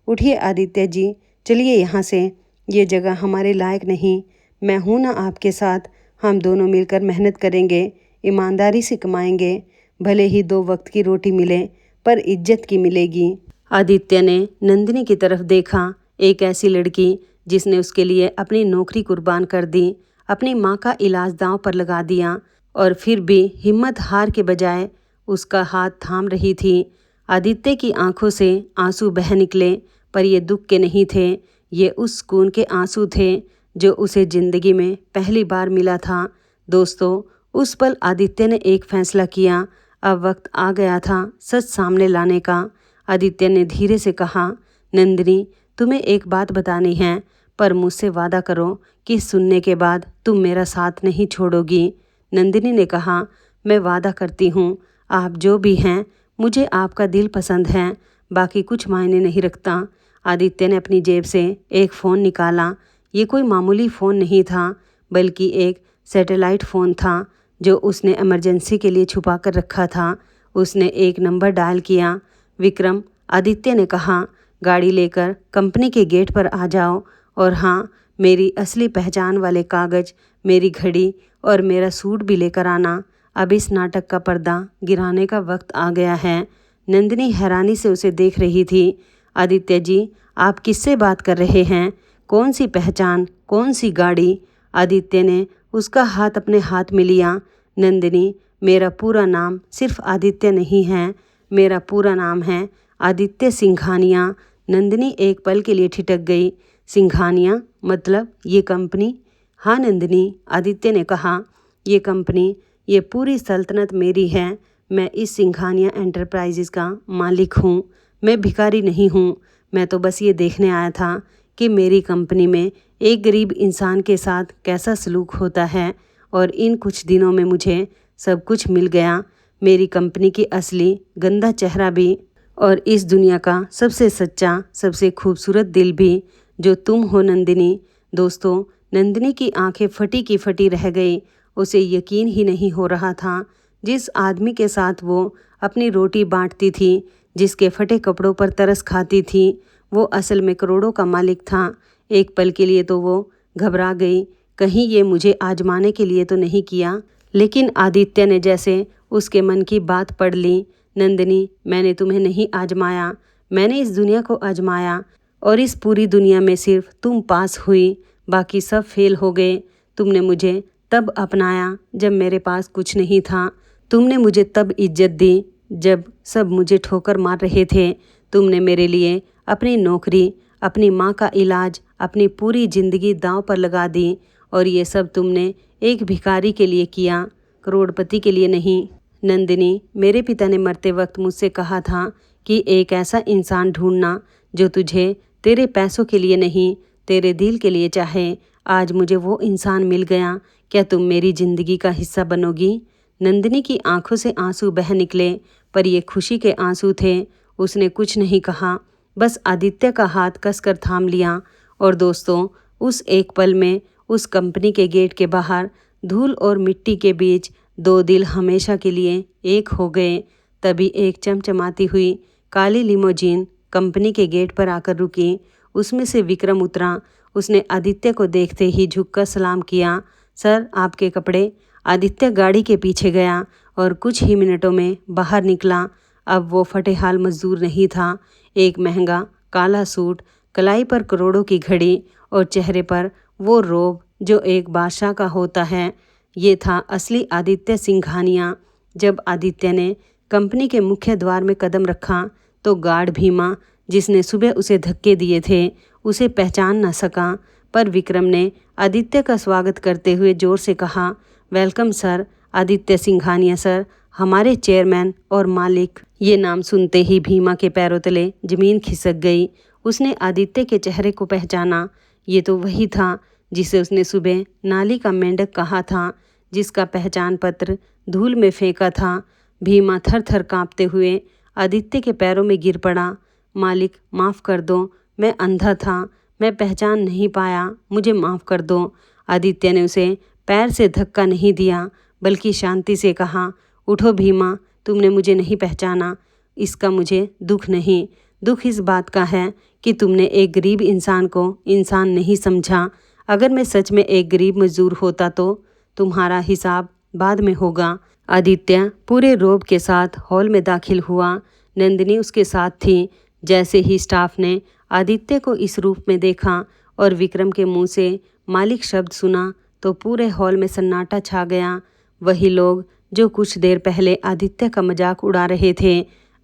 उठिए आदित्य जी, चलिए यहाँ से, ये जगह हमारे लायक नहीं। मैं हूँ ना आपके साथ, हम दोनों मिलकर मेहनत करेंगे, ईमानदारी से कमाएंगे। भले ही 2 वक्त की रोटी मिले, पर इज्जत की मिलेगी। आदित्य ने नंदिनी की तरफ देखा, एक ऐसी लड़की जिसने उसके लिए अपनी नौकरी कुर्बान कर दी, अपनी माँ का इलाज दांव पर लगा दिया, और फिर भी हिम्मत हार के बजाय उसका हाथ थाम रही थी। आदित्य की आंखों से आंसू बह निकले, पर ये दुख के नहीं थे, ये उस सुकून के आंसू थे जो उसे ज़िंदगी में पहली बार मिला था। दोस्तों, उस पल आदित्य ने एक फैसला किया। अब वक्त आ गया था सच सामने लाने का। आदित्य ने धीरे से कहा, नंदिनी, तुम्हें एक बात बतानी है, पर मुझसे वादा करो कि सुनने के बाद तुम मेरा साथ नहीं छोड़ोगी। नंदिनी ने कहा, मैं वादा करती हूँ, आप जो भी हैं, मुझे आपका दिल पसंद है, बाकी कुछ मायने नहीं रखता। आदित्य ने अपनी जेब से एक फ़ोन निकाला। ये कोई मामूली फ़ोन नहीं था, बल्कि एक सैटेलाइट फ़ोन था जो उसने इमरजेंसी के लिए छुपा कर रखा था। उसने एक नंबर डायल किया। विक्रम, आदित्य ने कहा, गाड़ी लेकर कंपनी के गेट पर आ जाओ, और हाँ, मेरी असली पहचान वाले कागज़, मेरी घड़ी और मेरा सूट भी लेकर आना। अब इस नाटक का पर्दा गिराने का वक्त आ गया है। नंदिनी हैरानी से उसे देख रही थी। आदित्य जी, आप किससे बात कर रहे हैं? कौन सी पहचान, कौन सी गाड़ी? आदित्य ने उसका हाथ अपने हाथ में लिया। नंदिनी, मेरा पूरा नाम सिर्फ आदित्य नहीं है, मेरा पूरा नाम है आदित्य सिंघानिया। नंदिनी एक पल के लिए ठिठक गई। सिंघानिया मतलब ये कंपनी? हाँ नंदिनी, आदित्य ने कहा, ये कंपनी, ये पूरी सल्तनत मेरी है। मैं इस सिंघानिया एंटरप्राइजेज़ का मालिक हूँ। मैं भिखारी नहीं हूँ। मैं तो बस ये देखने आया था कि मेरी कंपनी में एक गरीब इंसान के साथ कैसा सलूक होता है, और इन कुछ दिनों में मुझे सब कुछ मिल गया। मेरी कंपनी की असली गंदा चेहरा भी, और इस दुनिया का सबसे सच्चा, सबसे खूबसूरत दिल भी, जो तुम हो नंदिनी। दोस्तों, नंदिनी की आंखें फटी की फटी रह गई। उसे यकीन ही नहीं हो रहा था, जिस आदमी के साथ वो अपनी रोटी बांटती थी, जिसके फटे कपड़ों पर तरस खाती थी, वो असल में करोड़ों का मालिक था। एक पल के लिए तो वो घबरा गई, कहीं ये मुझे आजमाने के लिए तो नहीं किया। लेकिन आदित्य ने जैसे उसके मन की बात पढ़ ली। नंदिनी, मैंने तुम्हें नहीं आजमाया, मैंने इस दुनिया को आजमाया, और इस पूरी दुनिया में सिर्फ तुम पास हुई, बाकी सब फेल हो गए। तुमने मुझे तब अपनाया जब मेरे पास कुछ नहीं था। तुमने मुझे तब इज्जत दी जब सब मुझे ठोकर मार रहे थे। तुमने मेरे लिए अपनी नौकरी, अपनी माँ का इलाज, अपनी पूरी ज़िंदगी दांव पर लगा दी, और ये सब तुमने एक भिखारी के लिए किया, करोड़पति के लिए नहीं। नंदिनी, मेरे पिता ने मरते वक्त मुझसे कहा था कि एक ऐसा इंसान ढूंढना जो तुझे तेरे पैसों के लिए नहीं, तेरे दिल के लिए चाहे। आज मुझे वो इंसान मिल गया। क्या तुम मेरी ज़िंदगी का हिस्सा बनोगी? नंदिनी की आंखों से आंसू बह निकले, पर ये खुशी के आंसू थे। उसने कुछ नहीं कहा, बस आदित्य का हाथ कसकर थाम लिया। और दोस्तों, उस एक पल में उस कंपनी के गेट के बाहर धूल और मिट्टी के बीच 2 दिल हमेशा के लिए एक हो गए। तभी एक चमचमाती हुई काली लिमोजीन कंपनी के गेट पर आकर रुकी। उसमें से विक्रम उतरा। उसने आदित्य को देखते ही झुककर सलाम किया। सर, आपके कपड़े। आदित्य गाड़ी के पीछे गया और कुछ ही मिनटों में बाहर निकला। अब वो फटेहाल मजदूर नहीं था। एक महंगा काला सूट, कलाई पर करोड़ों की घड़ी और चेहरे पर वो रोब जो एक बादशाह का होता है। ये था असली आदित्य सिंघानिया। जब आदित्य ने कंपनी के मुख्य द्वार में कदम रखा तो गार्ड भीमा, जिसने सुबह उसे धक्के दिए थे, उसे पहचान न सका। पर विक्रम ने आदित्य का स्वागत करते हुए जोर से कहा, welcome sir, Aditya Singhania sir, हमारे चेयरमैन और मालिक। ये नाम सुनते ही भीमा के पैरों तले जमीन खिसक गई। उसने आदित्य के चेहरे को पहचाना। ये तो वही था जिसे उसने सुबह नाली का मेंढक कहा था, जिसका पहचान पत्र धूल में फेंका था। भीमा थर थर काँपते हुए आदित्य के पैरों में गिर पड़ा। मालिक, माफ़ कर दो, मैं अंधा था, मैं पहचान नहीं पाया, मुझे माफ़ कर दो। आदित्य ने उसे पैर से धक्का नहीं दिया, बल्कि शांति से कहा, उठो भीमा, तुमने मुझे नहीं पहचाना, इसका मुझे दुख नहीं। दुख इस बात का है कि तुमने एक गरीब इंसान को इंसान नहीं समझा। अगर मैं सच में एक गरीब मजदूर होता तो तुम्हारा हिसाब बाद में होगा। आदित्य पूरे रोब के साथ हॉल में दाखिल हुआ। नंदिनी उसके साथ थी। जैसे ही स्टाफ ने आदित्य को इस रूप में देखा और विक्रम के मुंह से मालिक शब्द सुना तो पूरे हॉल में सन्नाटा छा गया। वही लोग जो कुछ देर पहले आदित्य का मजाक उड़ा रहे थे,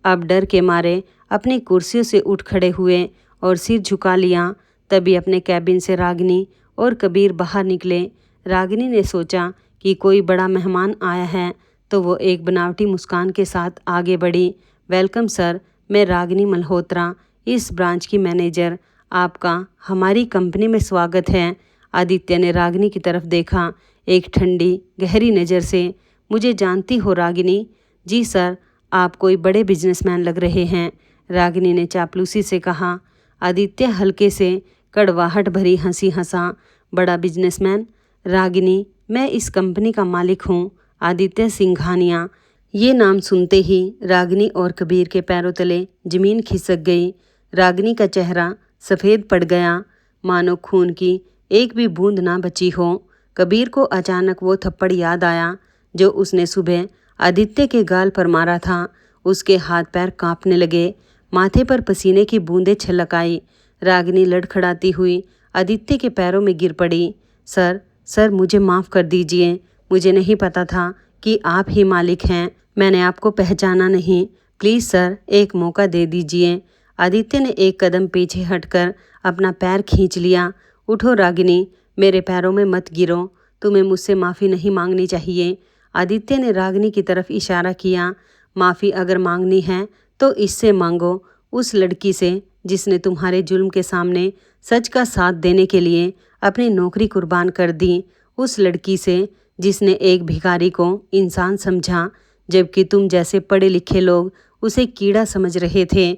अब डर के मारे अपनी कुर्सियों से उठ खड़े हुए और सिर झुका लिया। तभी अपने कैबिन से रागिनी और कबीर बाहर निकले। रागिनी ने सोचा कि कोई बड़ा मेहमान आया है, तो वो एक बनावटी मुस्कान के साथ आगे बढ़ी। वेलकम सर, मैं रागिनी मल्होत्रा, इस ब्रांच की मैनेजर। आपका हमारी कंपनी में स्वागत है। आदित्य ने रागिनी की तरफ देखा, एक ठंडी गहरी नज़र से। मुझे जानती हो रागिनी? जी सर, आप कोई बड़े बिजनेसमैन लग रहे हैं, रागिनी ने चापलूसी से कहा। आदित्य हल्के से कड़वाहट भरी हंसी हंसा। बड़ा बिजनेसमैन? रागिनी, मैं इस कंपनी का मालिक हूँ, आदित्य सिंघानिया। ये नाम सुनते ही रागिनी और कबीर के पैरों तले जमीन खिसक गई। रागिनी का चेहरा सफ़ेद पड़ गया, मानो खून की एक भी बूंद ना बची हो। कबीर को अचानक वो थप्पड़ याद आया जो उसने सुबह आदित्य के गाल पर मारा था। उसके हाथ पैर कांपने लगे, माथे पर पसीने की बूंदें छलक आई। रागिनी लड़खड़ाती हुई आदित्य के पैरों में गिर पड़ी। सर, मुझे माफ़ कर दीजिए, मुझे नहीं पता था कि आप ही मालिक हैं, मैंने आपको पहचाना नहीं। प्लीज़ सर, एक मौका दे दीजिए। आदित्य ने एक कदम पीछे हटकर अपना पैर खींच लिया। उठो रागिनी, मेरे पैरों में मत गिरो, तुम्हें मुझसे माफ़ी नहीं मांगनी चाहिए। आदित्य ने रागिनी की तरफ इशारा किया। माफ़ी अगर मांगनी है तो इससे मांगो, उस लड़की से जिसने तुम्हारे जुल्म के सामने सच का साथ देने के लिए अपनी नौकरी कुर्बान कर दी, उस लड़की से जिसने एक भिखारी को इंसान समझा जबकि तुम जैसे पढ़े लिखे लोग उसे कीड़ा समझ रहे थे।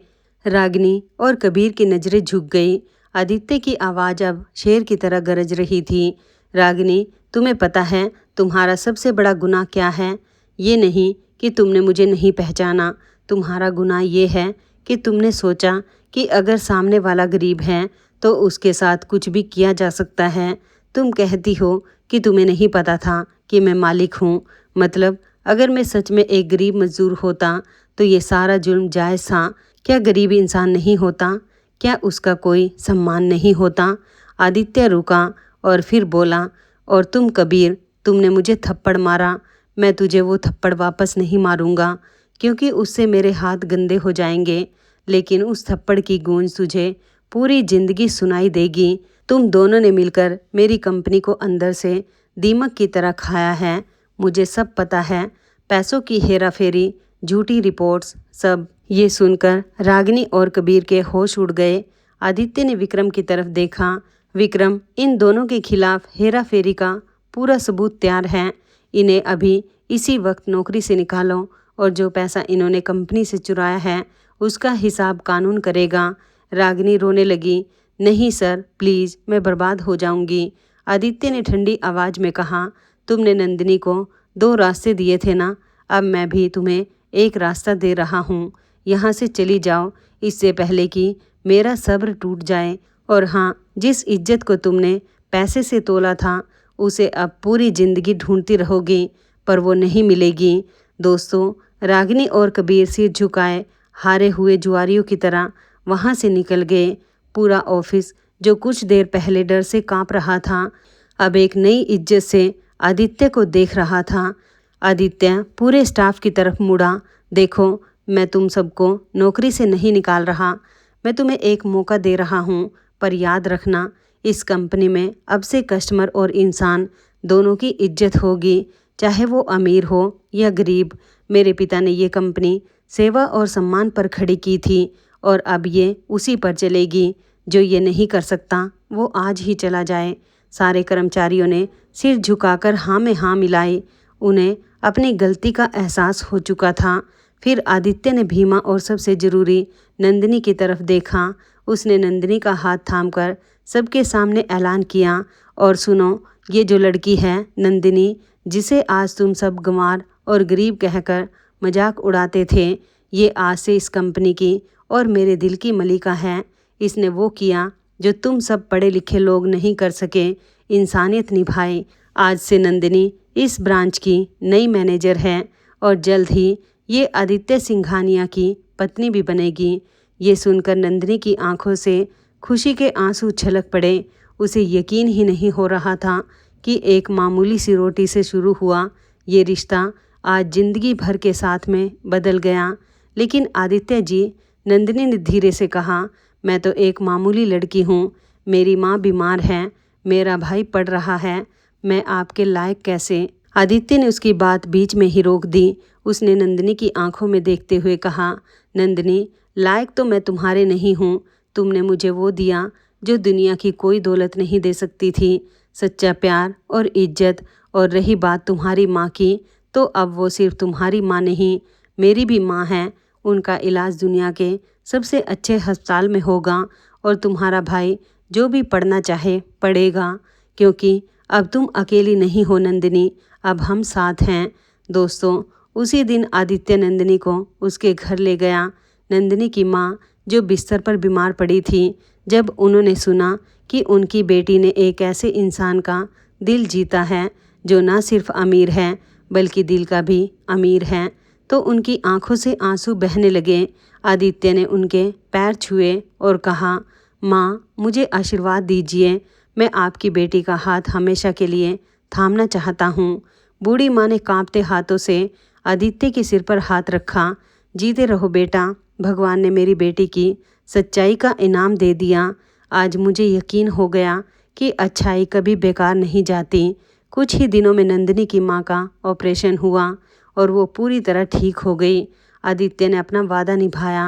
रागिनी और कबीर की नज़रें झुक गई। आदित्य की आवाज़ अब शेर की तरह गरज रही थी। रागिनी, तुम्हें पता है तुम्हारा सबसे बड़ा गुनाह क्या है? ये नहीं कि तुमने मुझे नहीं पहचाना, तुम्हारा गुनाह ये है कि तुमने सोचा कि अगर सामने वाला गरीब है तो उसके साथ कुछ भी किया जा सकता है। तुम कहती हो कि तुम्हें नहीं पता था कि मैं मालिक हूँ। मतलब अगर मैं सच में एक गरीब मजदूर होता तो ये सारा जुल्म जायज़ था। क्या गरीब इंसान नहीं होता? क्या उसका कोई सम्मान नहीं होता? आदित्य रुका और फिर बोला, और तुम कबीर, तुमने मुझे थप्पड़ मारा, मैं तुझे वो थप्पड़ वापस नहीं मारूंगा क्योंकि उससे मेरे हाथ गंदे हो जाएंगे, लेकिन उस थप्पड़ की गूंज तुझे पूरी ज़िंदगी सुनाई देगी। तुम दोनों ने मिलकर मेरी कंपनी को अंदर से दीमक की तरह खाया है। मुझे सब पता है, पैसों की हेरा फेरी, झूठी रिपोर्ट्स, सब। ये सुनकर रागिनी और कबीर के होश उड़ गए। आदित्य ने विक्रम की तरफ देखा। विक्रम, इन दोनों के खिलाफ हेरा फेरी का पूरा सबूत तैयार है। इन्हें अभी इसी वक्त नौकरी से निकालो और जो पैसा इन्होंने कंपनी से चुराया है उसका हिसाब कानून करेगा। रागिनी रोने लगी। नहीं सर, प्लीज़, मैं बर्बाद हो जाऊंगी। आदित्य ने ठंडी आवाज़ में कहा, तुमने नंदिनी को 2 रास्ते दिए थे ना, अब मैं भी तुम्हें एक रास्ता दे रहा हूँ, यहाँ से चली जाओ इससे पहले कि मेरा सब्र टूट जाए। और हाँ, जिस इज्जत को तुमने पैसे से तोला था उसे अब पूरी जिंदगी ढूंढती रहोगी, पर वो नहीं मिलेगी। दोस्तों, रागिनी और कबीर सिर झुकाए हारे हुए जुआरियों की तरह वहाँ से निकल गए। पूरा ऑफिस जो कुछ देर पहले डर से कांप रहा था, अब एक नई इज्जत से आदित्य को देख रहा था। आदित्य पूरे स्टाफ की तरफ मुड़ा। देखो, मैं तुम सबको नौकरी से नहीं निकाल रहा, मैं तुम्हें एक मौका दे रहा हूँ, पर याद रखना इस कंपनी में अब से कस्टमर और इंसान दोनों की इज्जत होगी, चाहे वो अमीर हो या गरीब। मेरे पिता ने ये कंपनी सेवा और सम्मान पर खड़ी की थी और अब ये उसी पर चलेगी। जो ये नहीं कर सकता वो आज ही चला जाए। सारे कर्मचारियों ने सिर झुकाकर हाँ में हाँ मिलाई। उन्हें अपनी गलती का एहसास हो चुका था। फिर आदित्य ने भीमा और सबसे ज़रूरी नंदिनी की तरफ देखा। उसने नंदिनी का हाथ थामकर सबके सामने ऐलान किया, और सुनो, ये जो लड़की है नंदिनी, जिसे आज तुम सब गंवार और गरीब कहकर मजाक उड़ाते थे, ये आज से इस कंपनी की और मेरे दिल की मलिका है। इसने वो किया जो तुम सब पढ़े लिखे लोग नहीं कर सके, इंसानियत निभाई। आज से नंदिनी इस ब्रांच की नई मैनेजर है और जल्द ही ये आदित्य सिंघानिया की पत्नी भी बनेगी। ये सुनकर नंदिनी की आंखों से खुशी के आंसू छलक पड़े। उसे यकीन ही नहीं हो रहा था कि एक मामूली सी रोटी से शुरू हुआ ये रिश्ता आज जिंदगी भर के साथ में बदल गया। लेकिन आदित्य जी, नंदिनी ने धीरे से कहा, मैं तो एक मामूली लड़की हूँ, मेरी माँ बीमार है, मेरा भाई पढ़ रहा है, मैं आपके लायक कैसे। आदित्य ने उसकी बात बीच में ही रोक दी। उसने नंदिनी की आंखों में देखते हुए कहा, नंदिनी, लायक तो मैं तुम्हारे नहीं हूँ, तुमने मुझे वो दिया जो दुनिया की कोई दौलत नहीं दे सकती थी, सच्चा प्यार और इज्जत। और रही बात तुम्हारी माँ की, तो अब वो सिर्फ तुम्हारी माँ नहीं, मेरी भी माँ है। उनका इलाज दुनिया के सबसे अच्छे अस्पताल में होगा और तुम्हारा भाई जो भी पढ़ना चाहे पढ़ेगा, क्योंकि अब तुम अकेली नहीं हो नंदिनी, अब हम साथ हैं। दोस्तों, उसी दिन आदित्य नंदिनी को उसके घर ले गया। नंदिनी की माँ जो बिस्तर पर बीमार पड़ी थी, जब उन्होंने सुना कि उनकी बेटी ने एक ऐसे इंसान का दिल जीता है जो ना सिर्फ अमीर है बल्कि दिल का भी अमीर है, तो उनकी आंखों से आंसू बहने लगे। आदित्य ने उनके पैर छुए और कहा, माँ, मुझे आशीर्वाद दीजिए, मैं आपकी बेटी का हाथ हमेशा के लिए थामना चाहता हूँ। बूढ़ी माँ ने कांपते हाथों से आदित्य के सिर पर हाथ रखा। जीते रहो बेटा, भगवान ने मेरी बेटी की सच्चाई का इनाम दे दिया। आज मुझे यकीन हो गया कि अच्छाई कभी बेकार नहीं जाती। कुछ ही दिनों में नंदिनी की माँ का ऑपरेशन हुआ और वो पूरी तरह ठीक हो गई। आदित्य ने अपना वादा निभाया।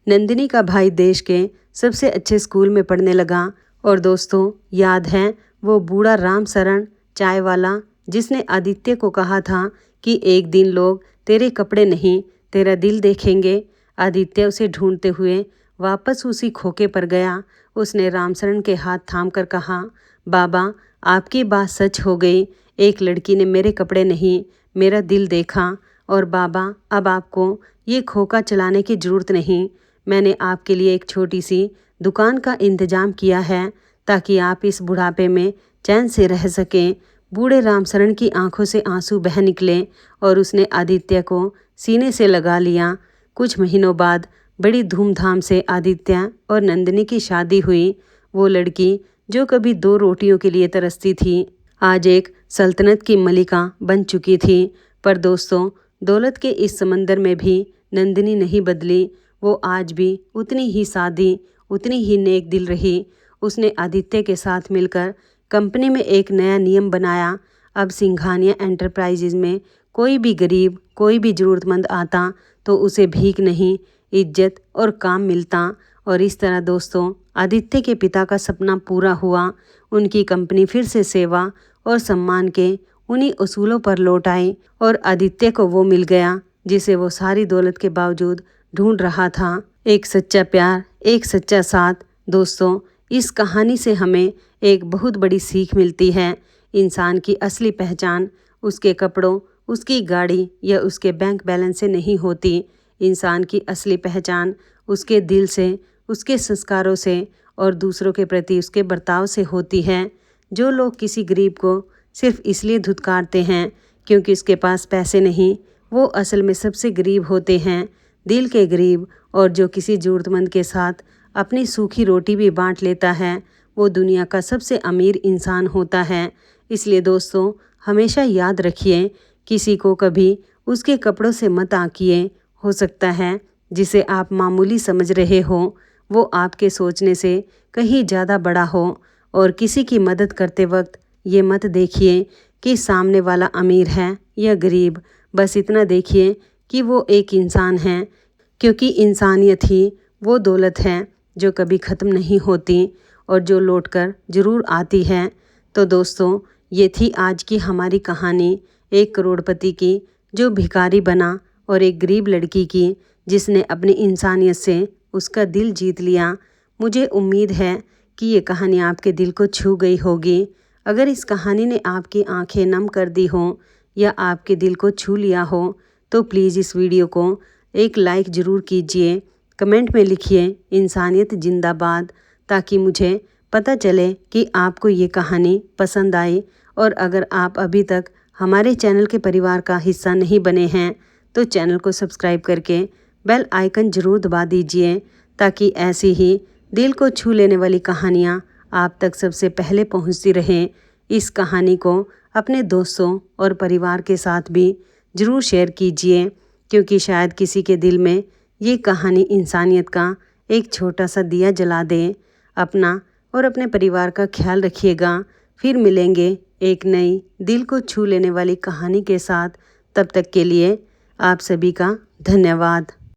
नंदिनी का भाई देश के सबसे अच्छे स्कूल में पढ़ने लगा। और दोस्तों, याद है वो बूढ़ा राम शरण चाय वाला जिसने आदित्य को कहा था कि एक दिन लोग तेरे कपड़े नहीं तेरा दिल देखेंगे। आदित्य उसे ढूंढते हुए वापस उसी खोखे पर गया। उसने रामशरण के हाथ थामकर कहा, बाबा, आपकी बात सच हो गई, एक लड़की ने मेरे कपड़े नहीं मेरा दिल देखा। और बाबा, अब आपको ये खोखा चलाने की ज़रूरत नहीं, मैंने आपके लिए एक छोटी सी दुकान का इंतज़ाम किया है ताकि आप इस बुढ़ापे में चैन से रह सकें। बूढ़े रामशरण की आंखों से आंसू बह निकले और उसने आदित्य को सीने से लगा लिया। कुछ महीनों बाद बड़ी धूमधाम से आदित्य और नंदिनी की शादी हुई। वो लड़की जो कभी 2 रोटियों के लिए तरसती थी, आज एक सल्तनत की मलिका बन चुकी थी। पर दोस्तों, दौलत के इस समंदर में भी नंदिनी नहीं बदली। वो आज भी उतनी ही सादी, उतनी ही नेक दिल रही। उसने आदित्य के साथ मिलकर कंपनी में एक नया नियम बनाया। अब सिंघानिया एंटरप्राइजेज में कोई भी गरीब, कोई भी ज़रूरतमंद आता तो उसे भीख नहीं, इज्जत और काम मिलता। और इस तरह दोस्तों, आदित्य के पिता का सपना पूरा हुआ। उनकी कंपनी फिर से सेवा और सम्मान के उन्हीं उसूलों पर लौट आई और आदित्य को वो मिल गया जिसे वो सारी दौलत के बावजूद ढूंढ रहा था, एक सच्चा प्यार, एक सच्चा साथ। दोस्तों, इस कहानी से हमें एक बहुत बड़ी सीख मिलती है। इंसान की असली पहचान उसके कपड़ों, उसकी गाड़ी या उसके बैंक बैलेंस से नहीं होती। इंसान की असली पहचान उसके दिल से, उसके संस्कारों से और दूसरों के प्रति उसके बर्ताव से होती है। जो लोग किसी गरीब को सिर्फ इसलिए धुतकारते हैं क्योंकि उसके पास पैसे नहीं, वो असल में सबसे गरीब होते हैं, दिल के गरीब। और जो किसी ज़रूरतमंद के साथ अपनी सूखी रोटी भी बांट लेता है, वो दुनिया का सबसे अमीर इंसान होता है। इसलिए दोस्तों, हमेशा याद रखिए, किसी को कभी उसके कपड़ों से मत आंकिए। हो सकता है जिसे आप मामूली समझ रहे हो वो आपके सोचने से कहीं ज़्यादा बड़ा हो। और किसी की मदद करते वक्त ये मत देखिए कि सामने वाला अमीर है या गरीब, बस इतना देखिए कि वो एक इंसान है, क्योंकि इंसानियत ही वो दौलत है जो कभी ख़त्म नहीं होती और जो लौटकर ज़रूर आती है। तो दोस्तों, ये थी आज की हमारी कहानी, एक करोड़पति की जो भिखारी बना और एक गरीब लड़की की जिसने अपनी इंसानियत से उसका दिल जीत लिया। मुझे उम्मीद है कि ये कहानी आपके दिल को छू गई होगी। अगर इस कहानी ने आपकी आंखें नम कर दी हों या आपके दिल को छू लिया हो तो प्लीज़ इस वीडियो को एक लाइक ज़रूर कीजिए। कमेंट में लिखिए इंसानियत जिंदाबाद, ताकि मुझे पता चले कि आपको ये कहानी पसंद आई। और अगर आप अभी तक हमारे चैनल के परिवार का हिस्सा नहीं बने हैं तो चैनल को सब्सक्राइब करके बेल आइकन ज़रूर दबा दीजिए, ताकि ऐसी ही दिल को छू लेने वाली कहानियाँ आप तक सबसे पहले पहुँचती रहें। इस कहानी को अपने दोस्तों और परिवार के साथ भी ज़रूर शेयर कीजिए, क्योंकि शायद किसी के दिल में ये कहानी इंसानियत का एक छोटा सा दिया जला दे। अपना और अपने परिवार का ख्याल रखिएगा। फिर मिलेंगे एक नई दिल को छू लेने वाली कहानी के साथ। तब तक के लिए आप सभी का धन्यवाद।